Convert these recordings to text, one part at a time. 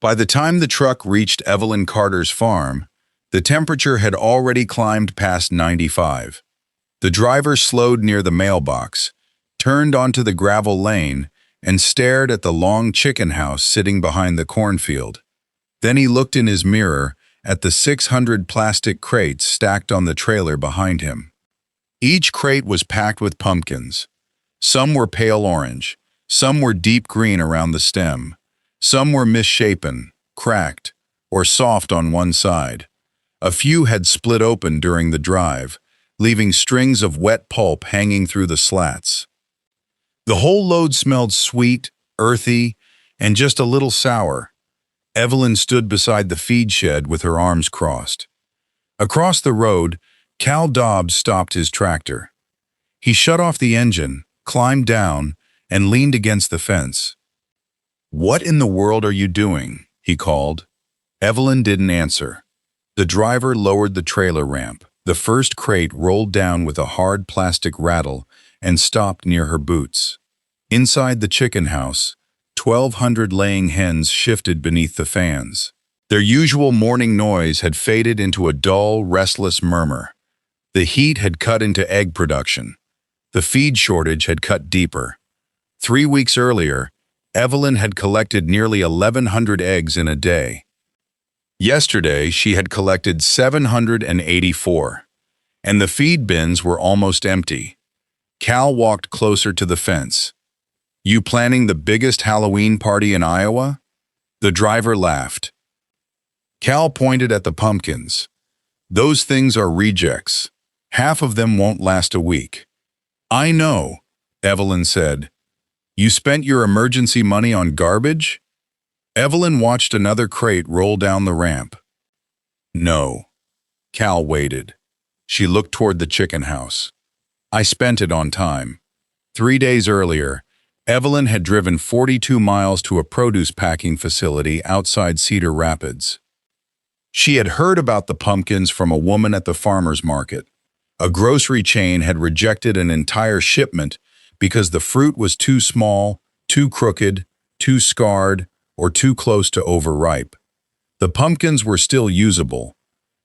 By the time the truck reached Evelyn Carter's farm, the temperature had already climbed past 95. The driver slowed near the mailbox, turned onto the gravel lane, and stared at the long chicken house sitting behind the cornfield. Then he looked in his mirror at the 600 plastic crates stacked on the trailer behind him. Each crate was packed with pumpkins. Some were pale orange, some were deep green around the stem, some were misshapen, cracked, or soft on one side. A few had split open during the drive, leaving strings of wet pulp hanging through the slats. The whole load smelled sweet, earthy, and just a little sour. Evelyn stood beside the feed shed with her arms crossed. Across the road, Cal Dobbs stopped his tractor. He shut off the engine, climbed down, and leaned against the fence. "What in the world are you doing?" he called. Evelyn didn't answer. The driver lowered the trailer ramp. The first crate rolled down with a hard plastic rattle and stopped near her boots. Inside the chicken house, 1,200 laying hens shifted beneath the fans. Their usual morning noise had faded into a dull, restless murmur. The heat had cut into egg production. The feed shortage had cut deeper. 3 weeks earlier, Evelyn had collected nearly 1,100 eggs in a day. Yesterday, she had collected 784, and the feed bins were almost empty. Cal walked closer to the fence. "You planning the biggest Halloween party in Iowa?" The driver laughed. Cal pointed at the pumpkins. "Those things are rejects. Half of them won't last a week." "I know," Evelyn said. "You spent your emergency money on garbage?" Evelyn watched another crate roll down the ramp. "No." Cal waited. She looked toward the chicken house. "I spent it on time." 3 days earlier, Evelyn had driven 42 miles to a produce packing facility outside Cedar Rapids. She had heard about the pumpkins from a woman at the farmer's market. A grocery chain had rejected an entire shipment because the fruit was too small, too crooked, too scarred, or too close to overripe. The pumpkins were still usable.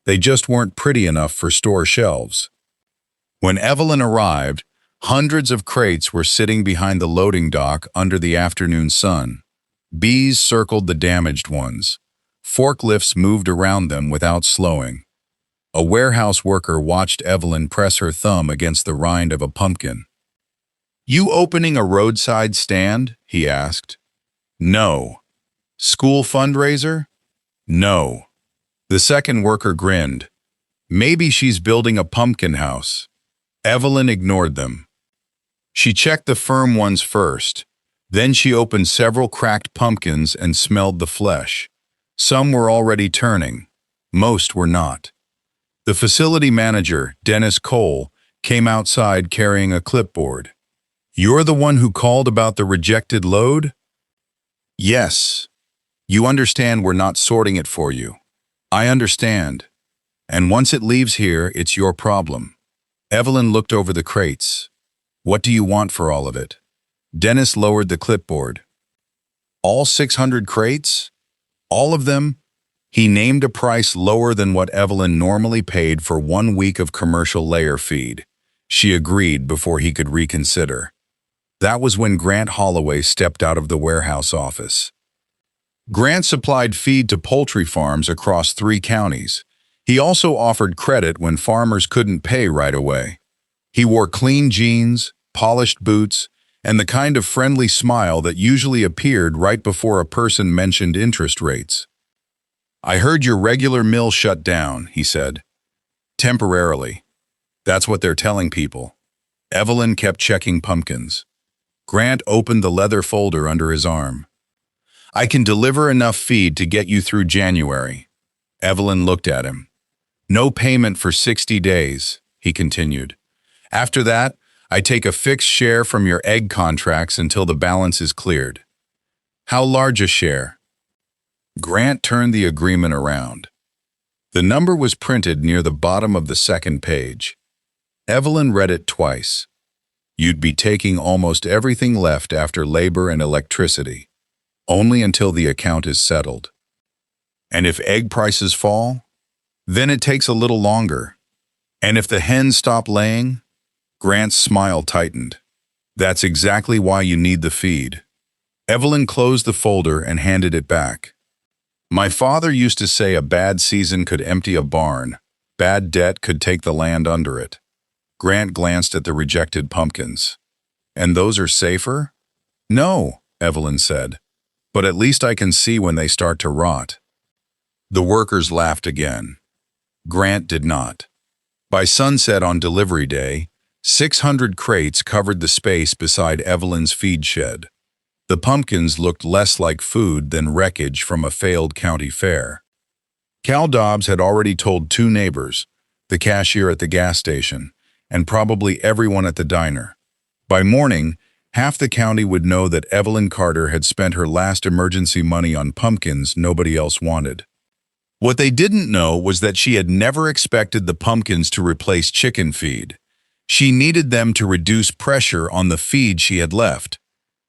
They just weren't pretty enough for store shelves. When Evelyn arrived, hundreds of crates were sitting behind the loading dock under the afternoon sun. Bees circled the damaged ones. Forklifts moved around them without slowing. A warehouse worker watched Evelyn press her thumb against the rind of a pumpkin. "You opening a roadside stand?" he asked. "No." "School fundraiser?" "No." The second worker grinned. "Maybe she's building a pumpkin house." Evelyn ignored them. She checked the firm ones first. Then she opened several cracked pumpkins and smelled the flesh. Some were already turning. Most were not. The facility manager, Dennis Cole, came outside carrying a clipboard. "You're the one who called about the rejected load?" "Yes. You understand we're not sorting it for you." "I understand. And once it leaves here, it's your problem." Evelyn looked over the crates. "What do you want for all of it?" Dennis lowered the clipboard. "All 600 crates? All of them?" He named a price lower than what Evelyn normally paid for 1 week of commercial layer feed. She agreed before he could reconsider. That was when Grant Holloway stepped out of the warehouse office. Grant supplied feed to poultry farms across 3 counties. He also offered credit when farmers couldn't pay right away. He wore clean jeans, polished boots, and the kind of friendly smile that usually appeared right before a person mentioned interest rates. "I heard your regular mill shut down," he said. "Temporarily. That's what they're telling people." Evelyn kept checking pumpkins. Grant opened the leather folder under his arm. "I can deliver enough feed to get you through January." Evelyn looked at him. "No payment for 60 days, he continued. "After that, I take a fixed share from your egg contracts until the balance is cleared." "How large a share?" Grant turned the agreement around. The number was printed near the bottom of the second page. Evelyn read it twice. "You'd be taking almost everything left after labor and electricity, only until the account is settled." And if egg prices fall, then it takes a little longer. And if the hens stop laying, Grant's smile tightened. That's exactly why you need the feed. Evelyn closed the folder and handed it back. My father used to say a bad season could empty a barn, bad debt could take the land under it. Grant glanced at the rejected pumpkins. And those are safer? No, Evelyn said, but at least I can see when they start to rot. The workers laughed again. Grant did not. By sunset on delivery day, 600 crates covered the space beside Evelyn's feed shed. The pumpkins looked less like food than wreckage from a failed county fair. Cal Dobbs had already told 2 neighbors, the cashier at the gas station, and probably everyone at the diner. By morning, half the county would know that Evelyn Carter had spent her last emergency money on pumpkins nobody else wanted. What they didn't know was that she had never expected the pumpkins to replace chicken feed. She needed them to reduce pressure on the feed she had left.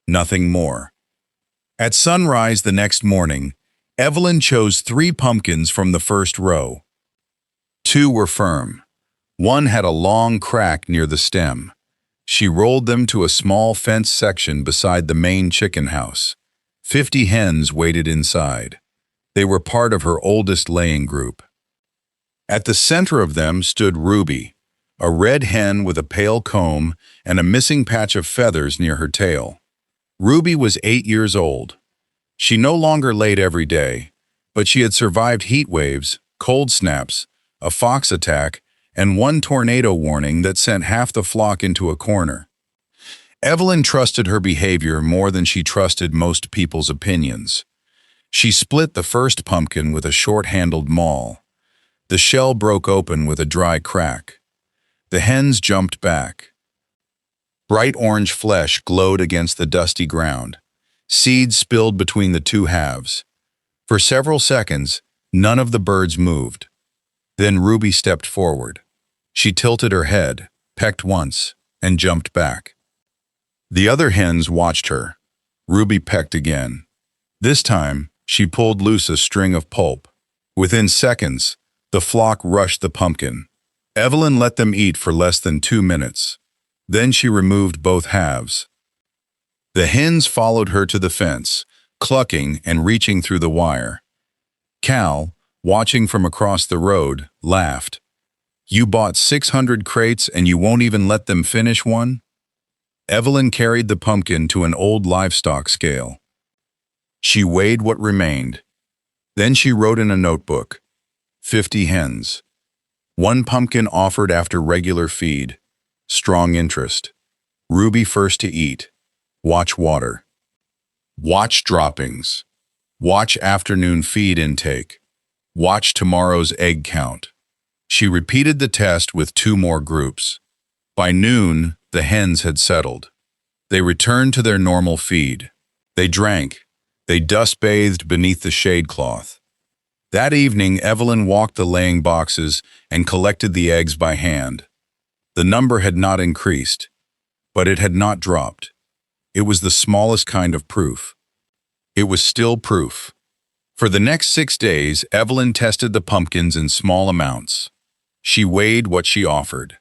Nothing more. At sunrise the next morning, Evelyn chose 3 pumpkins from the first row. 2 were firm. 1 had a long crack near the stem. She rolled them to a small fenced section beside the main chicken house. 50 hens waited inside. They were part of her oldest laying group. At the center of them stood Ruby, a red hen with a pale comb and a missing patch of feathers near her tail. Ruby was 8 years old. She no longer laid every day, but she had survived heat waves, cold snaps, a fox attack, and 1 tornado warning that sent half the flock into a corner. Evelyn trusted her behavior more than she trusted most people's opinions. She split the first pumpkin with a short-handled maul. The shell broke open with a dry crack. The hens jumped back. Bright orange flesh glowed against the dusty ground. Seeds spilled between the 2 halves. For several seconds, none of the birds moved. Then Ruby stepped forward. She tilted her head, pecked once, and jumped back. The other hens watched her. Ruby pecked again. This time, she pulled loose a string of pulp. Within seconds, the flock rushed the pumpkin. Evelyn let them eat for less than 2 minutes. Then she removed both halves. The hens followed her to the fence, clucking and reaching through the wire. Cal, watching from across the road, laughed. You bought 600 crates and you won't even let them finish one? Evelyn carried the pumpkin to an old livestock scale. She weighed what remained. Then she wrote in a notebook, 50 hens. 1 pumpkin offered after regular feed. Strong interest. Ruby first to eat. Watch water. Watch droppings. Watch afternoon feed intake. Watch tomorrow's egg count. She repeated the test with 2 more groups. By noon, the hens had settled. They returned to their normal feed. They drank. They dust-bathed beneath the shade cloth. That evening, Evelyn walked the laying boxes and collected the eggs by hand. The number had not increased, but it had not dropped. It was the smallest kind of proof. It was still proof. For the next 6 days, Evelyn tested the pumpkins in small amounts. She weighed what she offered.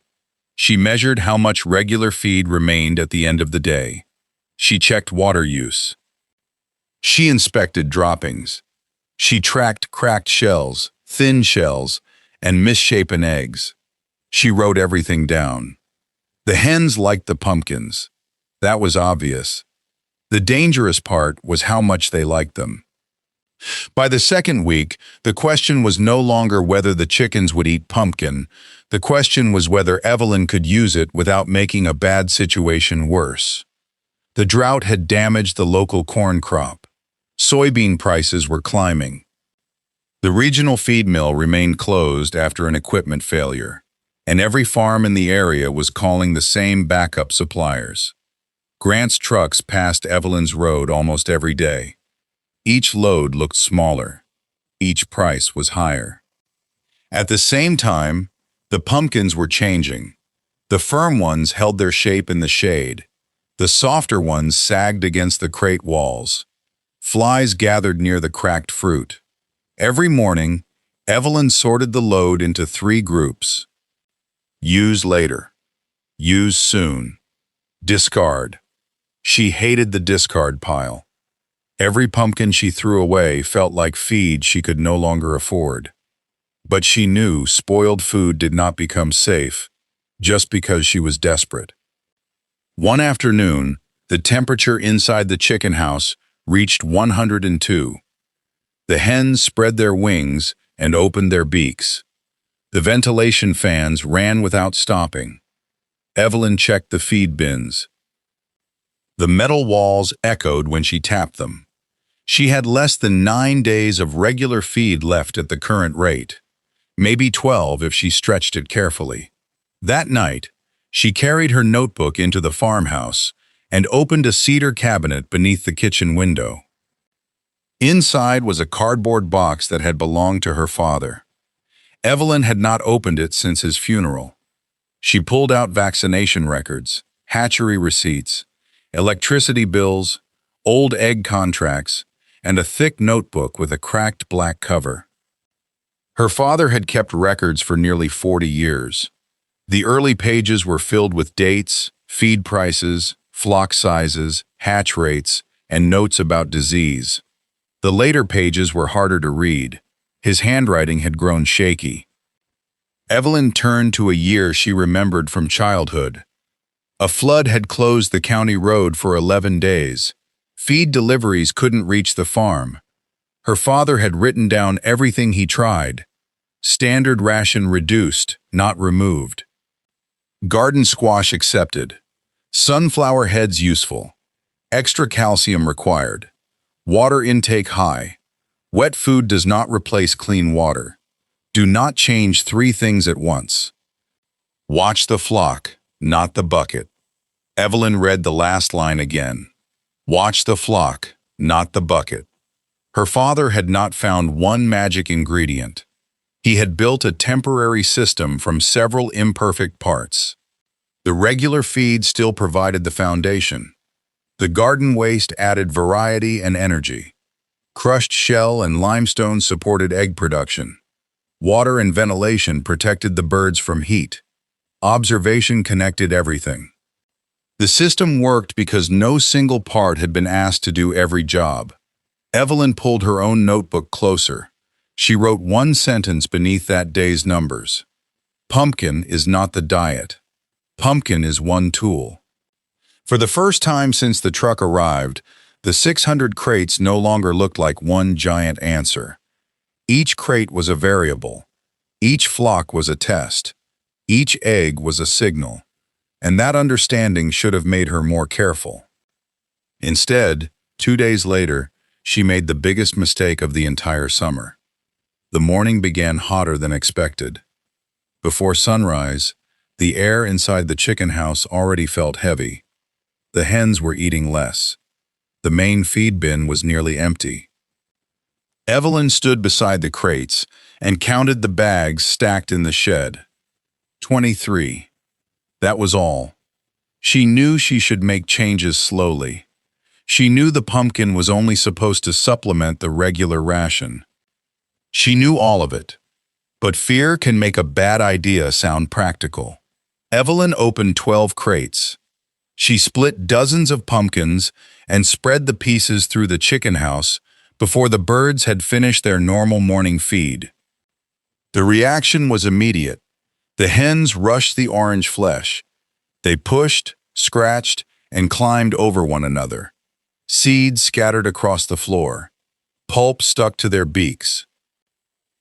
She measured how much regular feed remained at the end of the day. She checked water use. She inspected droppings. She tracked cracked shells, thin shells, and misshapen eggs. She wrote everything down. The hens liked the pumpkins. That was obvious. The dangerous part was how much they liked them. By the second week, the question was no longer whether the chickens would eat pumpkin. The question was whether Evelyn could use it without making a bad situation worse. The drought had damaged the local corn crop. Soybean prices were climbing. The regional feed mill remained closed after an equipment failure, and every farm in the area was calling the same backup suppliers. Grant's trucks passed Evelyn's road almost every day. Each load looked smaller. Each price was higher. At the same time, the pumpkins were changing. The firm ones held their shape in the shade. The softer ones sagged against the crate walls. Flies gathered near the cracked fruit. Every morning, Evelyn sorted the load into 3 groups. Use later. Use soon. Discard. She hated the discard pile. Every pumpkin she threw away felt like feed she could no longer afford. But she knew spoiled food did not become safe just because she was desperate. One afternoon, the temperature inside the chicken house reached 102. The hens spread their wings and opened their beaks. The ventilation fans ran without stopping. Evelyn checked the feed bins. The metal walls echoed when she tapped them. She had less than 9 days of regular feed left at the current rate, maybe 12 if she stretched it carefully. That night, she carried her notebook into the farmhouse and opened a cedar cabinet beneath the kitchen window. Inside was a cardboard box that had belonged to her father. Evelyn had not opened it since his funeral. She pulled out vaccination records, hatchery receipts, electricity bills, old egg contracts, and a thick notebook with a cracked black cover. Her father had kept records for nearly 40 years. The early pages were filled with dates, feed prices, flock sizes, hatch rates, and notes about disease. The later pages were harder to read. His handwriting had grown shaky. Evelyn turned to a year she remembered from childhood. A flood had closed the county road for 11 days. Feed deliveries couldn't reach the farm. Her father had written down everything he tried. Standard ration reduced, not removed. Garden squash accepted. Sunflower heads useful. Extra calcium required. Water intake high. Wet food does not replace clean water. Do not change 3 things at once. Watch the flock, not the bucket. Evelyn read the last line again. Watch the flock, not the bucket. Her father had not found one magic ingredient. He had built a temporary system from several imperfect parts. The regular feed still provided the foundation. The garden waste added variety and energy. Crushed shell and limestone supported egg production. Water and ventilation protected the birds from heat. Observation connected everything. The system worked because no single part had been asked to do every job. Evelyn pulled her own notebook closer. She wrote one sentence beneath that day's numbers. Pumpkin is not the diet. Pumpkin is one tool. For the first time since the truck arrived, the 600 crates no longer looked like one giant answer. Each crate was a variable. Each flock was a test. Each egg was a signal. And that understanding should have made her more careful. Instead, 2 days later, she made the biggest mistake of the entire summer. The morning began hotter than expected. Before sunrise, the air inside the chicken house already felt heavy. The hens were eating less. The main feed bin was nearly empty. Evelyn stood beside the crates and counted the bags stacked in the shed. 23. That was all. She knew she should make changes slowly. She knew the pumpkin was only supposed to supplement the regular ration. She knew all of it. But fear can make a bad idea sound practical. Evelyn opened 12 crates. She split dozens of pumpkins and spread the pieces through the chicken house before the birds had finished their normal morning feed. The reaction was immediate. The hens rushed the orange flesh. They pushed, scratched, and climbed over one another. Seeds scattered across the floor. Pulp stuck to their beaks.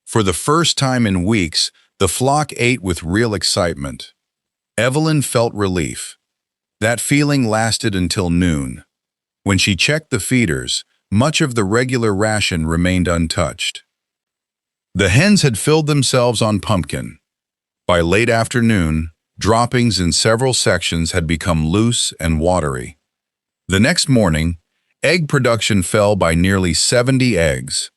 For the first time in weeks, the flock ate with real excitement. Evelyn felt relief. That feeling lasted until noon. When she checked the feeders, much of the regular ration remained untouched. The hens had filled themselves on pumpkin. By late afternoon, droppings in several sections had become loose and watery. The next morning, egg production fell by nearly 70 eggs.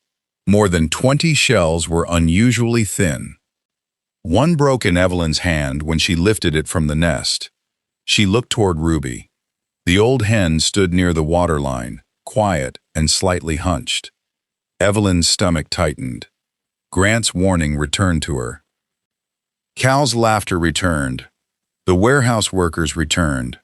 More than 20 shells were unusually thin. One broke in Evelyn's hand when she lifted it from the nest. She looked toward Ruby. The old hen stood near the waterline, quiet and slightly hunched. Evelyn's stomach tightened. Grant's warning returned to her. Cal's laughter returned. The warehouse workers returned.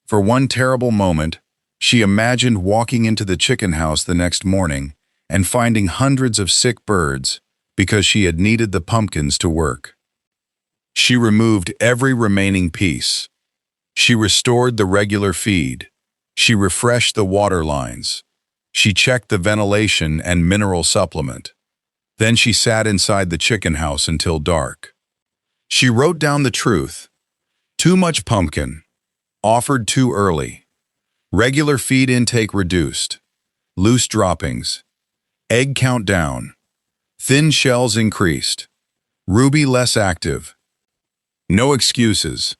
For one terrible moment, she imagined walking into the chicken house the next morning and finding hundreds of sick birds because she had needed the pumpkins to work. She removed every remaining piece. She restored the regular feed. She refreshed the water lines. She checked the ventilation and mineral supplement. Then she sat inside the chicken house until dark. She wrote down the truth. Too much pumpkin. Offered too early. Regular feed intake reduced. Loose droppings. Egg count down. Thin shells increased. Ruby less active. No excuses.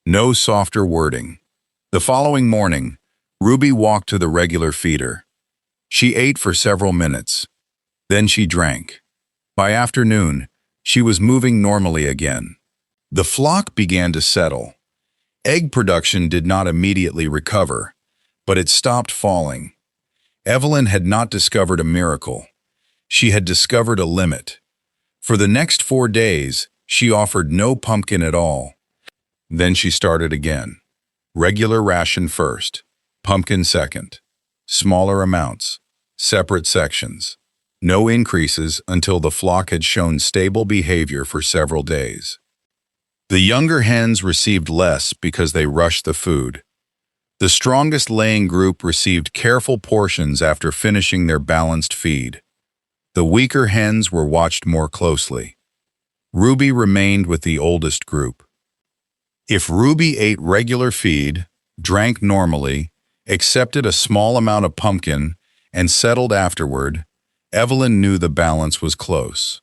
No softer wording. The following morning, Ruby walked to the regular feeder. She ate for several minutes. Then she drank. By afternoon, she was moving normally again. The flock began to settle. Egg production did not immediately recover, but it stopped falling. Evelyn had not discovered a miracle. She had discovered a limit. For the next 4 days, she offered no pumpkin at all. Then she started again. Regular ration first, pumpkin second. Smaller amounts, separate sections. No increases until the flock had shown stable behavior for several days. The younger hens received less because they rushed the food. The strongest laying group received careful portions after finishing their balanced feed. The weaker hens were watched more closely. Ruby remained with the oldest group. If Ruby ate regular feed, drank normally, accepted a small amount of pumpkin, and settled afterward, Evelyn knew the balance was close.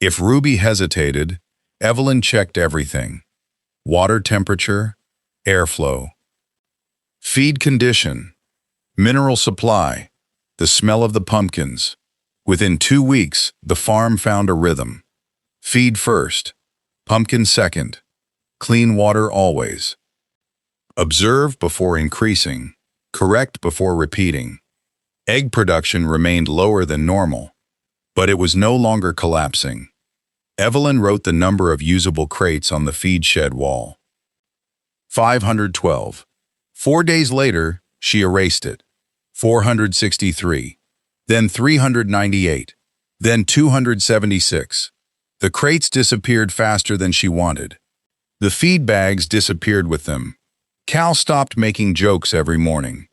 If Ruby hesitated, Evelyn checked everything: water temperature, airflow, feed condition, mineral supply, the smell of the pumpkins. Within 2 weeks, the farm found a rhythm. Feed first, pumpkin second, clean water always. Observe before increasing, correct before repeating. Egg production remained lower than normal, but it was no longer collapsing. Evelyn wrote the number of usable crates on the feed shed wall. 512. 4 days later, she erased it. 463. Then 398. Then 276. The crates disappeared faster than she wanted. The feed bags disappeared with them. Cal stopped making jokes every morning.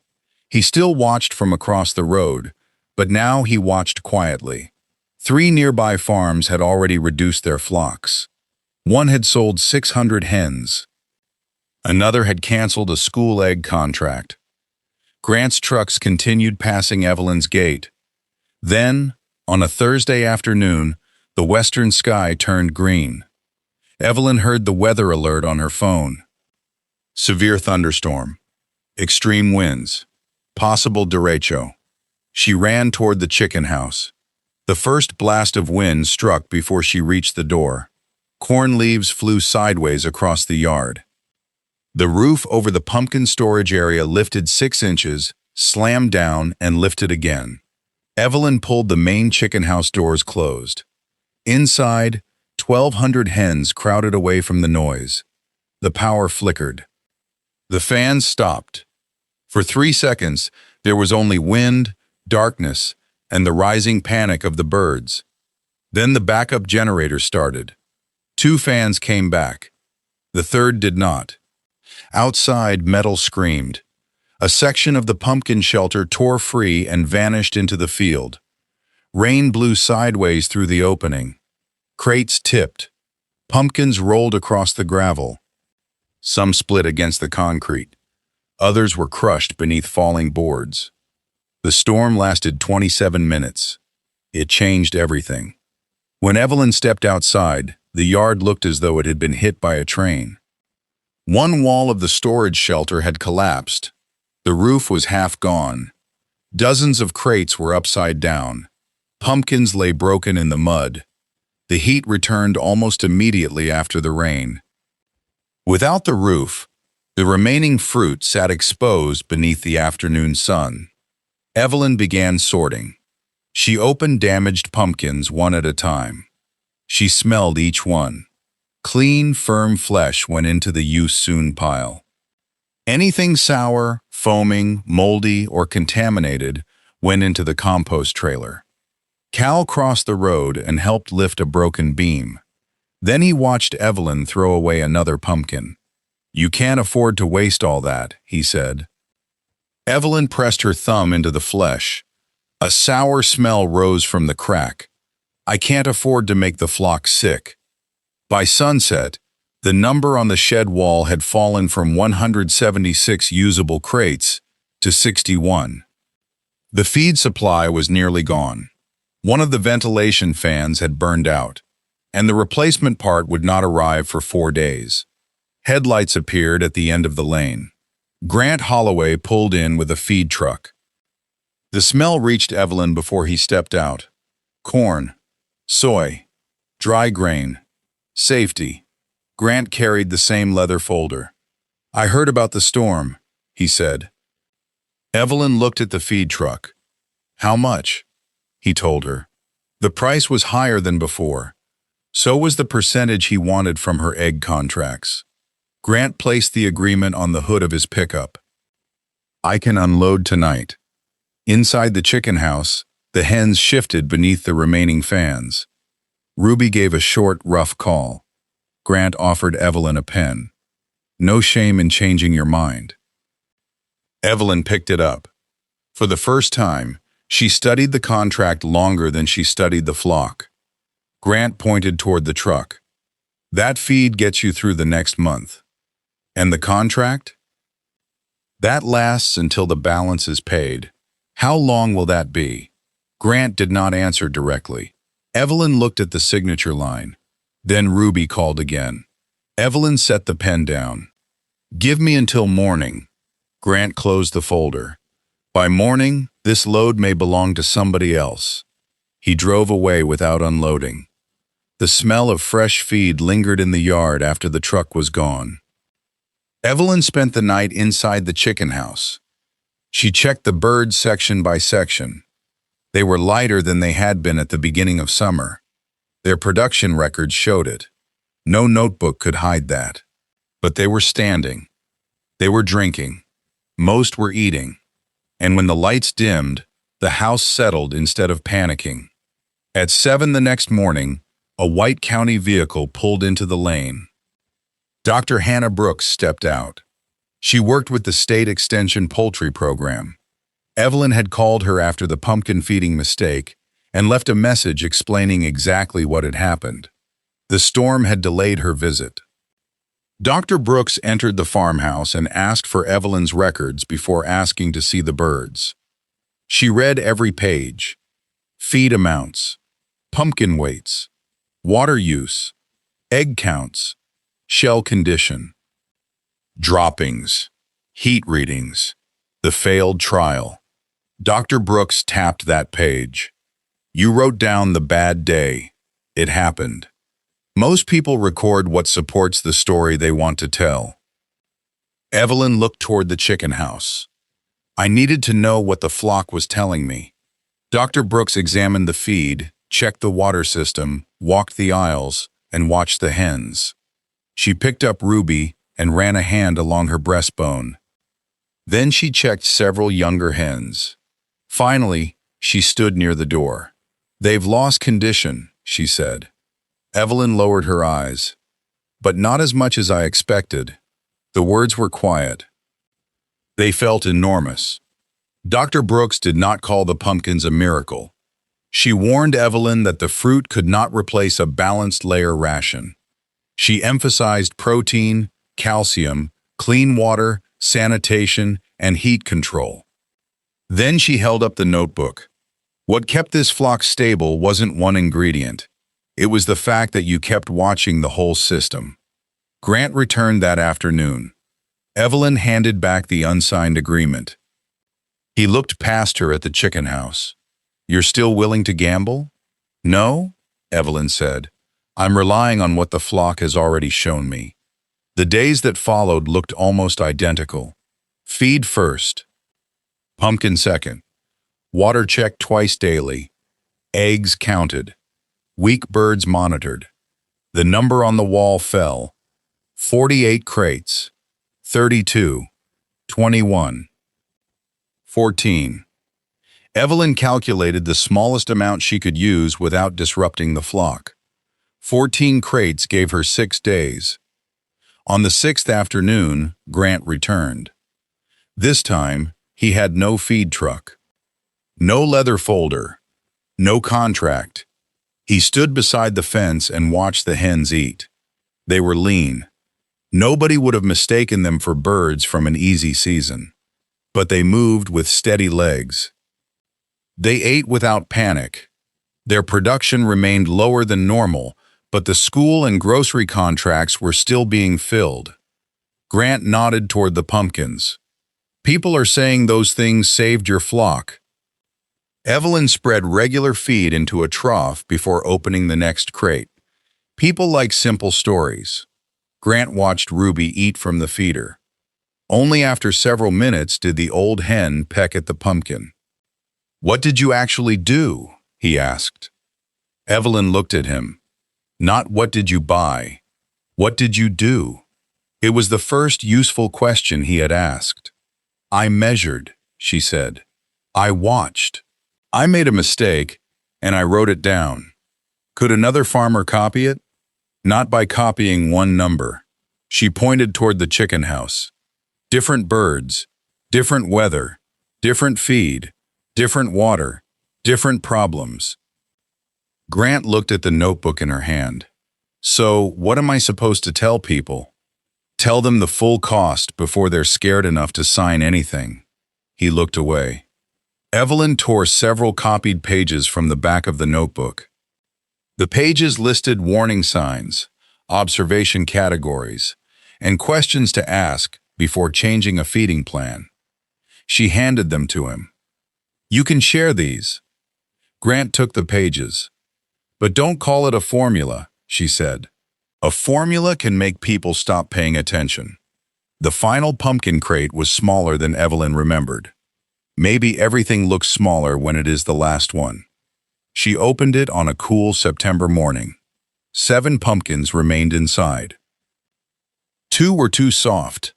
He still watched from across the road, but now he watched quietly. 3 nearby farms had already reduced their flocks. One had sold 600 hens. Another had canceled a school egg contract. Grant's trucks continued passing Evelyn's gate. Then, on a Thursday afternoon, the western sky turned green. Evelyn heard the weather alert on her phone. Severe thunderstorm. Extreme winds. Possible derecho. She ran toward the chicken house. The first blast of wind struck before she reached the door. Corn leaves flew sideways across the yard. The roof over the pumpkin storage area lifted 6 inches, slammed down, and lifted again. Evelyn pulled the main chicken house doors closed. Inside, 1,200 hens crowded away from the noise. The power flickered. The fans stopped. For 3 seconds, there was only wind, darkness, and the rising panic of the birds. Then the backup generator started. 2 fans came back. The third did not. Outside, metal screamed. A section of the pumpkin shelter tore free and vanished into the field. Rain blew sideways through the opening. Crates tipped. Pumpkins rolled across the gravel. Some split against the concrete. Others were crushed beneath falling boards. The storm lasted 27 minutes. It changed everything. When Evelyn stepped outside, the yard looked as though it had been hit by a train. One wall of the storage shelter had collapsed. The roof was half gone. Dozens of crates were upside down. Pumpkins lay broken in the mud. The heat returned almost immediately after the rain. Without the roof, the remaining fruit sat exposed beneath the afternoon sun. Evelyn began sorting. She opened damaged pumpkins one at a time. She smelled each one. Clean, firm flesh went into the use-soon pile. Anything sour, foaming, moldy, or contaminated went into the compost trailer. Cal crossed the road and helped lift a broken beam. Then he watched Evelyn throw away another pumpkin. "You can't afford to waste all that," he said. Evelyn pressed her thumb into the flesh. A sour smell rose from the crack. "I can't afford to make the flock sick." By sunset, the number on the shed wall had fallen from 176 usable crates to 61. The feed supply was nearly gone. One of the ventilation fans had burned out, and the replacement part would not arrive for 4 days. Headlights appeared at the end of the lane. Grant Holloway pulled in with a feed truck. The smell reached Evelyn before he stepped out. Corn, soy, dry grain, safety. Grant carried the same leather folder. "I heard about the storm," he said. Evelyn looked at the feed truck. "How much?" he told her. The price was higher than before. So was the percentage he wanted from her egg contracts. Grant placed the agreement on the hood of his pickup. "I can unload tonight." Inside the chicken house, the hens shifted beneath the remaining fans. Ruby gave a short, rough call. Grant offered Evelyn a pen. "No shame in changing your mind." Evelyn picked it up. For the first time, she studied the contract longer than she studied the flock. Grant pointed toward the truck. "That feed gets you through the next month. And the contract? That lasts until the balance is paid. How long will that be?" Grant did not answer directly. Evelyn looked at the signature line. Then Ruby called again. Evelyn set the pen down. "Give me until morning." Grant closed the folder. "By morning, this load may belong to somebody else." He drove away without unloading. The smell of fresh feed lingered in the yard after the truck was gone. Evelyn spent the night inside the chicken house. She checked the birds section by section. They were lighter than they had been at the beginning of summer. Their production records showed it. No notebook could hide that. But they were standing. They were drinking. Most were eating. And when the lights dimmed, the house settled instead of panicking. At 7 the next morning, a white county vehicle pulled into the lane. Dr. Hannah Brooks stepped out. She worked with the state extension poultry program. Evelyn had called her after the pumpkin feeding mistake and left a message explaining exactly what had happened. The storm had delayed her visit. Dr. Brooks entered the farmhouse and asked for Evelyn's records before asking to see the birds. She read every page: feed amounts, pumpkin weights, water use, egg counts, shell condition, droppings, heat readings, the failed trial. Dr. Brooks tapped that page. "You wrote down the bad day. It happened." Most people record what supports the story they want to tell. Evelyn looked toward the chicken house. "I needed to know what the flock was telling me." Dr. Brooks examined the feed, checked the water system, walked the aisles, and watched the hens. She picked up Ruby and ran a hand along her breastbone. Then she checked several younger hens. Finally, she stood near the door. "They've lost condition," she said. Evelyn lowered her eyes. "But not as much as I expected." The words were quiet. They felt enormous. Dr. Brooks did not call the pumpkins a miracle. She warned Evelyn that the fruit could not replace a balanced layer ration. She emphasized protein, calcium, clean water, sanitation, and heat control. Then she held up the notebook. What kept this flock stable wasn't one ingredient. It was the fact that you kept watching the whole system. Grant returned that afternoon. Evelyn handed back the unsigned agreement. He looked past her at the chicken house. "You're still willing to gamble?" "No," Evelyn said. "I'm relying on what the flock has already shown me." The days that followed looked almost identical. Feed first. Pumpkin second. Water check twice daily. Eggs counted. Weak birds monitored. The number on the wall fell. 48 crates. 32. 21. 14. Evelyn calculated the smallest amount she could use without disrupting the flock. 14 crates gave her 6 days. On the 6th afternoon, Grant returned. This time, he had no feed truck. No leather folder. No contract. He stood beside the fence and watched the hens eat. They were lean. Nobody would have mistaken them for birds from an easy season. But they moved with steady legs. They ate without panic. Their production remained lower than normal, but the school and grocery contracts were still being filled. Grant nodded toward the pumpkins. People are saying those things saved your flock. Evelyn spread regular feed into a trough before opening the next crate. People like simple stories. Grant watched Ruby eat from the feeder. Only after several minutes did the old hen peck at the pumpkin. "What did you actually do?" he asked. Evelyn looked at him. Not what did you buy? What did you do? It was the first useful question he had asked. "I measured," she said. "I watched. I made a mistake, and I wrote it down. Could another farmer copy it? Not by copying one number." She pointed toward the chicken house. Different birds, different weather, different feed, different water, different problems. Grant looked at the notebook in her hand. "So, what am I supposed to tell people? Tell them the full cost before they're scared enough to sign anything." He looked away. Evelyn tore several copied pages from the back of the notebook. The pages listed warning signs, observation categories, and questions to ask before changing a feeding plan. She handed them to him. "You can share these." Grant took the pages. "But don't call it a formula," she said. "A formula can make people stop paying attention." The final pumpkin crate was smaller than Evelyn remembered. Maybe everything looks smaller when it is the last one. She opened it on a cool September morning. 7 pumpkins remained inside. 2 were too soft.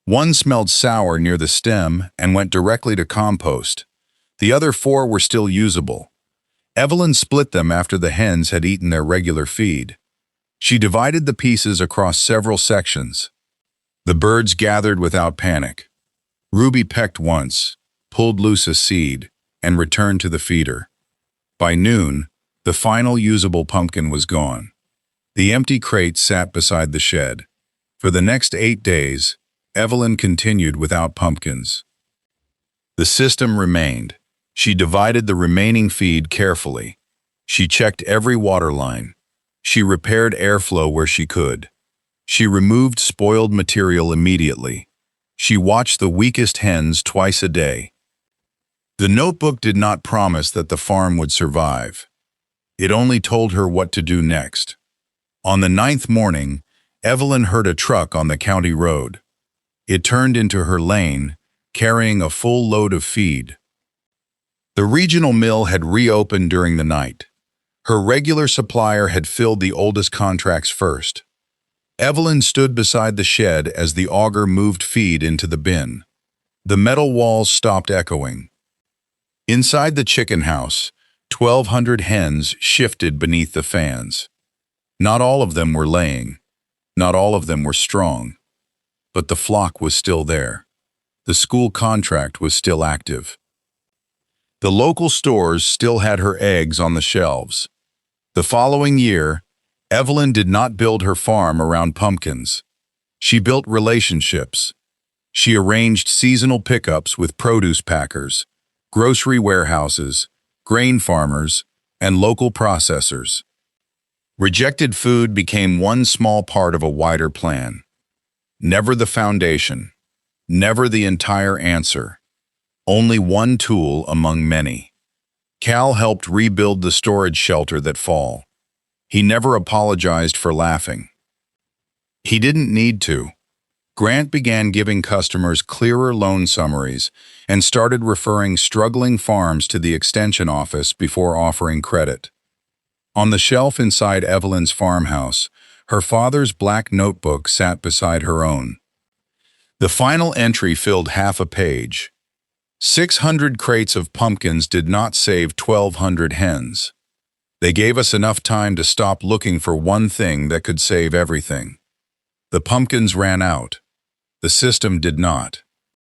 One smelled sour near the stem and went directly to compost. The other 4 were still usable. Evelyn split them after the hens had eaten their regular feed. She divided the pieces across several sections. The birds gathered without panic. Ruby pecked once, pulled loose a seed, and returned to the feeder. By noon, the final usable pumpkin was gone. The empty crate sat beside the shed. For the next 8 days, Evelyn continued without pumpkins. The system remained. She divided the remaining feed carefully. She checked every water line. She repaired airflow where she could. She removed spoiled material immediately. She watched the weakest hens twice a day. The notebook did not promise that the farm would survive. It only told her what to do next. On the 9th morning, Evelyn heard a truck on the county road. It turned into her lane, carrying a full load of feed. The regional mill had reopened during the night. Her regular supplier had filled the oldest contracts first. Evelyn stood beside the shed as the auger moved feed into the bin. The metal walls stopped echoing. Inside the chicken house, 1,200 hens shifted beneath the fans. Not all of them were laying. Not all of them were strong. But the flock was still there. The school contract was still active. The local stores still had her eggs on the shelves. The following year, Evelyn did not build her farm around pumpkins. She built relationships. She arranged seasonal pickups with produce packers, grocery warehouses, grain farmers, and local processors. Rejected food became one small part of a wider plan. Never the foundation, never the entire answer, only one tool among many. Cal helped rebuild the storage shelter that fall. He never apologized for laughing. He didn't need to. Grant began giving customers clearer loan summaries and started referring struggling farms to the extension office before offering credit. On the shelf inside Evelyn's farmhouse, her father's black notebook sat beside her own. The final entry filled half a page. 600 crates of pumpkins did not save 1,200 hens. They gave us enough time to stop looking for one thing that could save everything. The pumpkins ran out. The system did not.